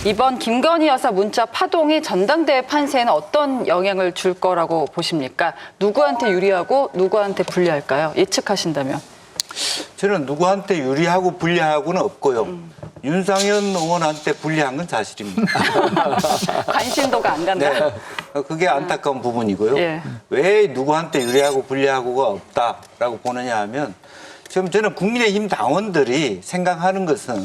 이번 김건희 여사 문자 파동이 전당대회 판세에는 어떤 영향을 줄 거라고 보십니까? 누구한테 유리하고 누구한테 불리할까요? 예측하신다면. 저는 누구한테 유리하고 불리하고는 없고요. 윤상현 의원한테 불리한 건 사실입니다. 관심도가 안 간다. 네, 그게 안타까운 부분이고요. 예. 왜 누구한테 유리하고 불리하고가 없다라고 보느냐 하면 지금 저는 국민의힘 당원들이 생각하는 것은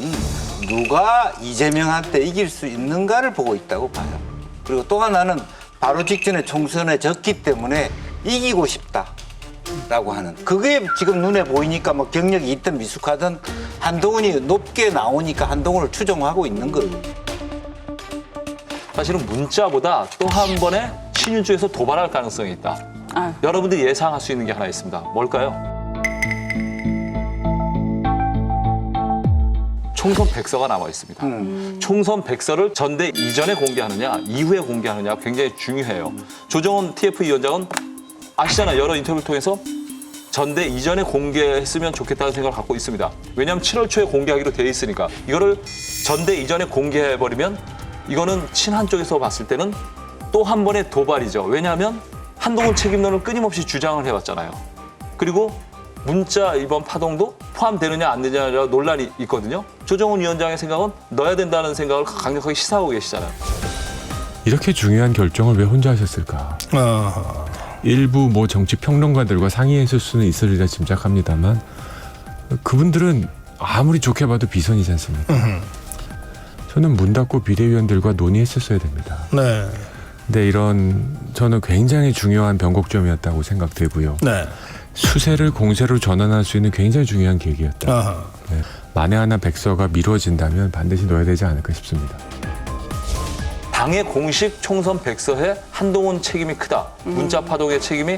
누가 이재명한테 이길 수 있는가를 보고 있다고 봐요. 그리고 또 하나는 바로 직전에 총선에 졌기 때문에 이기고 싶다라고 하는 그게 지금 눈에 보이니까 뭐 경력이 있든 미숙하든 한동훈이 높게 나오니까 한동훈을 추종하고 있는 거예요. 사실은 문자보다 또 한 번에 신윤 쪽에서 도발할 가능성이 있다. 아유. 여러분들이 예상할 수 있는 게 하나 있습니다. 뭘까요? 총선 백서가 남아 있습니다. 총선 백서를 전대 이전에 공개하느냐, 이후에 공개하느냐 굉장히 중요해요. 조정원 TF위원장은 아시잖아요. 여러 인터뷰를 통해서 전대 이전에 공개했으면 좋겠다는 생각을 갖고 있습니다. 왜냐하면 7월 초에 공개하기로 돼 있으니까. 이거를 전대 이전에 공개해버리면 이거는 친한 쪽에서 봤을 때는 또 한 번의 도발이죠. 왜냐하면 한동훈 책임론을 끊임없이 주장을 해왔잖아요. 그리고 문자 이번 파동도 포함되느냐 안 되느냐 논란이 있거든요. 조정훈 위원장의 생각은 넣어야 된다는 생각을 강력하게 시사하고 계시잖아요. 이렇게 중요한 결정을 왜 혼자 하셨을까? 일부 뭐 정치 평론가들과 상의했을 수는 있으리라 짐작합니다만 그분들은 아무리 좋게 봐도 비선이지 않습니까? 저는 문 닫고 비대위원들과 논의했었어야 됩니다. 네. 근데 이런 저는 굉장히 중요한 변곡점이었다고 생각되고요. 네. 수세를 공세로 전환할 수 있는 굉장히 중요한 계기였다. 아하. 네. 만에 하나 백서가 미뤄진다면 반드시 넣어야 되지 않을까 싶습니다. 당의 공식 총선 백서에 한동훈 책임이 크다. 문자 파동의 책임이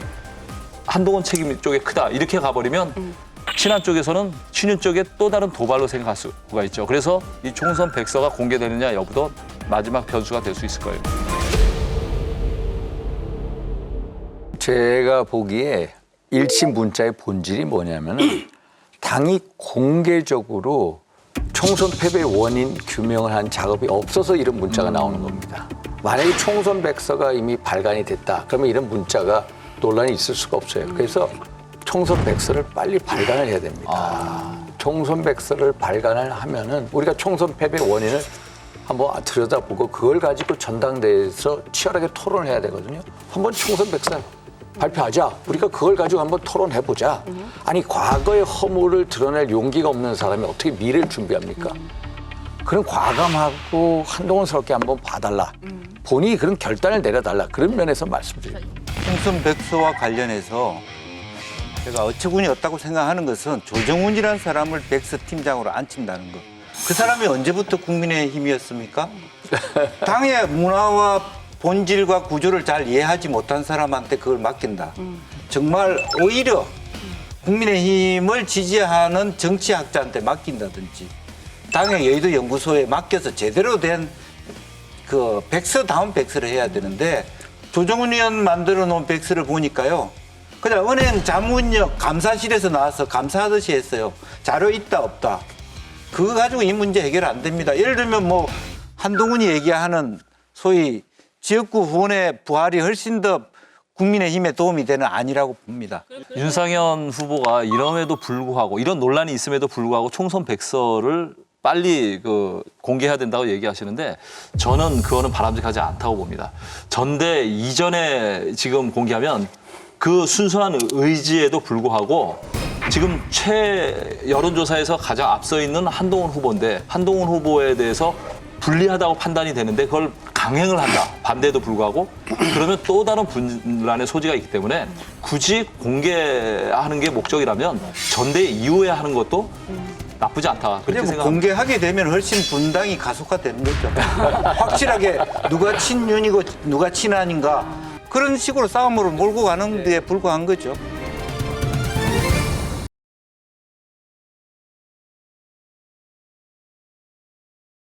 한동훈 책임 쪽에 크다. 이렇게 가버리면 친한 쪽에서는 친윤 쪽에 또 다른 도발로 생각할 수가 있죠. 그래서 이 총선 백서가 공개되느냐 여부도 마지막 변수가 될 수 있을 거예요. 제가 보기에 일심 문자의 본질이 뭐냐면은 당이 공개적으로 총선 패배 원인 규명을 한 작업이 없어서 이런 문자가 나오는 겁니다. 만약에 총선 백서가 이미 발간이 됐다. 그러면 이런 문자가 논란이 있을 수가 없어요. 그래서 총선 백서를 빨리 발간을 해야 됩니다. 총선 백서를 발간을 하면은 우리가 총선 패배 원인을 한번 들여다보고 그걸 가지고 전당대회에서 치열하게 토론을 해야 되거든요. 한번 총선 백서 발표하자. 우리가 그걸 가지고 한번 토론해보자. 아니 과거의 허물을 드러낼 용기가 없는 사람이 어떻게 미래를 준비합니까? 그런 과감하고 한동훈스럽게 한번 봐달라. 본인이 그런 결단을 내려달라. 그런 면에서 말씀드립니다. 총선 백서와 관련해서 제가 어처구니 없다고 생각하는 것은 조정훈이라는 사람을 백서 팀장으로 앉힌다는 것. 그 사람이 언제부터 국민의힘이었습니까? 당의 문화와 본질과 구조를 잘 이해하지 못한 사람한테 그걸 맡긴다. 정말 오히려 국민의힘을 지지하는 정치학자한테 맡긴다든지 당의 여의도 연구소에 맡겨서 제대로 된 그 백서다운 백서를 해야 되는데 조정훈 의원 만들어 놓은 백서를 보니까요. 그냥 은행 자문역 감사실에서 나와서 감사하듯이 했어요. 자료 있다 없다. 그거 가지고 이 문제 해결 안 됩니다. 예를 들면 뭐 한동훈이 얘기하는 소위 지역구 후원의 부활이 훨씬 더 국민의힘에 도움이 되는 아니라고 봅니다. 윤상현 후보가 이럼에도 불구하고 이런 논란이 있음에도 불구하고 총선 백서를 빨리 공개해야 된다고 얘기하시는데 저는 그거는 바람직하지 않다고 봅니다. 전대 이전에 지금 공개하면 그 순수한 의지에도 불구하고 지금 여론조사에서 가장 앞서 있는 한동훈 후보인데 한동훈 후보에 대해서 불리하다고 판단이 되는데 그걸 강행을 한다. 반대에도 불구하고 그러면 또 다른 분란의 소지가 있기 때문에 굳이 공개하는 게 목적이라면 전대 이후에 하는 것도 나쁘지 않다. 그렇게 뭐 생각합니다. 공개하게 되면 훨씬 분당이 가속화되는 거죠. 확실하게 누가 친윤이고 누가 친한인가 그런 식으로 싸움으로 몰고 가는 데 불과한 거죠.